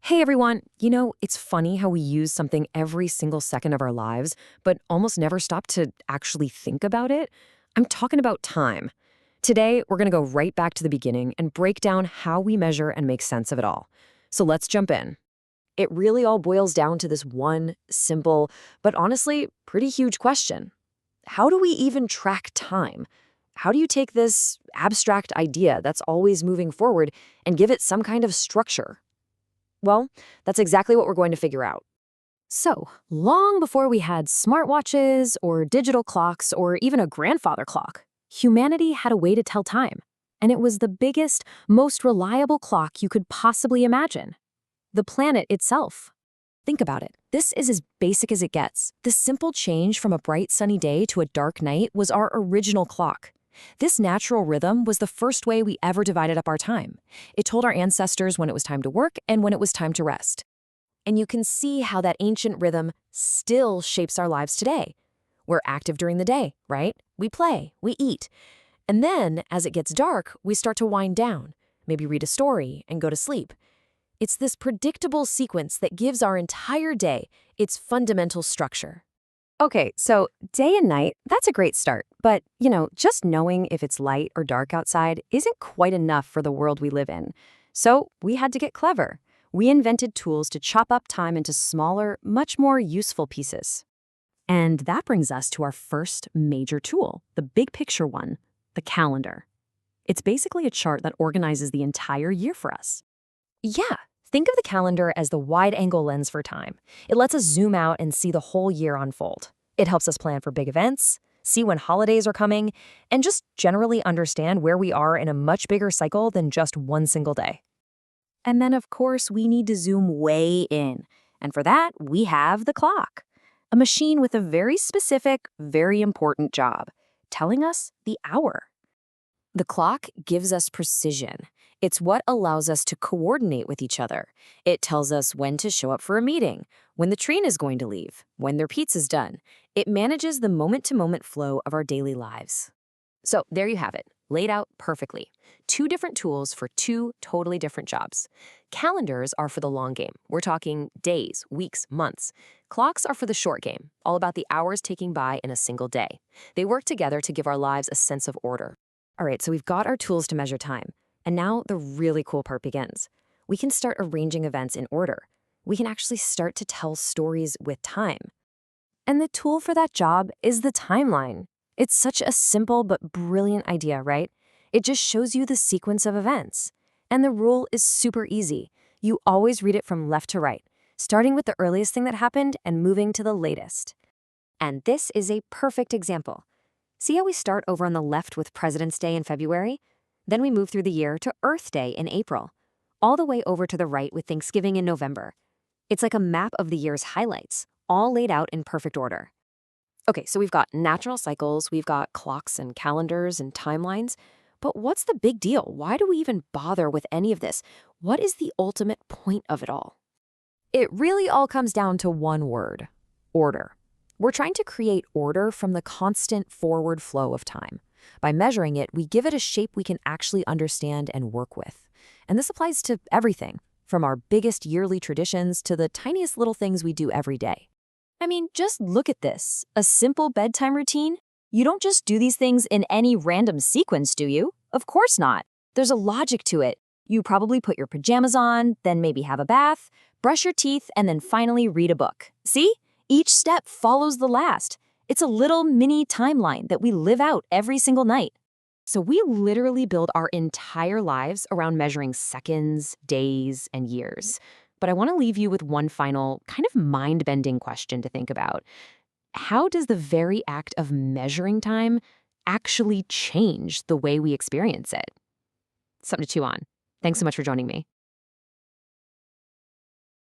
Hey everyone, it's funny how we use something every single second of our lives, but almost never stop to actually think about it. I'm talking about time. Today, we're going to go right back to the beginning and break down how we measure and make sense of it all. So let's jump in. It really all boils down to this one simple, but honestly, pretty huge question. How do we even track time? How do you take this abstract idea that's always moving forward and give it some kind of structure? Well, that's exactly what we're going to figure out. So, long before we had smartwatches or digital clocks or even a grandfather clock, humanity had a way to tell time. And it was the biggest, most reliable clock you could possibly imagine. The planet itself. Think about it. This is as basic as it gets. The simple change from a bright sunny day to a dark night was our original clock. This natural rhythm was the first way we ever divided up our time. It told our ancestors when it was time to work and when it was time to rest. And you can see how that ancient rhythm still shapes our lives today. We're active during the day, right? We play, we eat. And then, as it gets dark, we start to wind down, maybe read a story and go to sleep. It's this predictable sequence that gives our entire day its fundamental structure. Okay, so day and night, that's a great start. But, just knowing if it's light or dark outside isn't quite enough for the world we live in. So we had to get clever. We invented tools to chop up time into smaller, much more useful pieces. And that brings us to our first major tool, the big picture one, the calendar. It's basically a chart that organizes the entire year for us. Yeah, think of the calendar as the wide-angle lens for time. It lets us zoom out and see the whole year unfold. It helps us plan for big events, see when holidays are coming, and just generally understand where we are in a much bigger cycle than just one single day. And then, of course, we need to zoom way in. And for that, we have the clock, a machine with a very specific, very important job, telling us the hour. The clock gives us precision. It's what allows us to coordinate with each other. It tells us when to show up for a meeting, when the train is going to leave, when their pizza's done. It manages the moment-to-moment flow of our daily lives. So there you have it, laid out perfectly. Two different tools for two totally different jobs. Calendars are for the long game. We're talking days, weeks, months. Clocks are for the short game, all about the hours taking by in a single day. They work together to give our lives a sense of order. All right, so we've got our tools to measure time. And now the really cool part begins. We can start arranging events in order. We can actually start to tell stories with time. And the tool for that job is the timeline. It's such a simple but brilliant idea, right? It just shows you the sequence of events. And the rule is super easy. You always read it from left to right, starting with the earliest thing that happened and moving to the latest. And this is a perfect example. See how we start over on the left with President's Day in February? Then we move through the year to Earth Day in April, all the way over to the right with Thanksgiving in November. It's like a map of the year's highlights, all laid out in perfect order. Okay, so we've got natural cycles, we've got clocks and calendars and timelines, but what's the big deal? Why do we even bother with any of this? What is the ultimate point of it all? It really all comes down to one word: order. We're trying to create order from the constant forward flow of time. By measuring it, we give it a shape we can actually understand and work with. And this applies to everything, from our biggest yearly traditions to the tiniest little things we do every day. I mean, just look at this. A simple bedtime routine? You don't just do these things in any random sequence, do you? Of course not. There's a logic to it. You probably put your pajamas on, then maybe have a bath, brush your teeth, and then finally read a book. See? Each step follows the last. It's a little mini timeline that we live out every single night. So we literally build our entire lives around measuring seconds, days, and years. But I want to leave you with one final kind of mind-bending question to think about. How does the very act of measuring time actually change the way we experience it? Something to chew on. Thanks so much for joining me.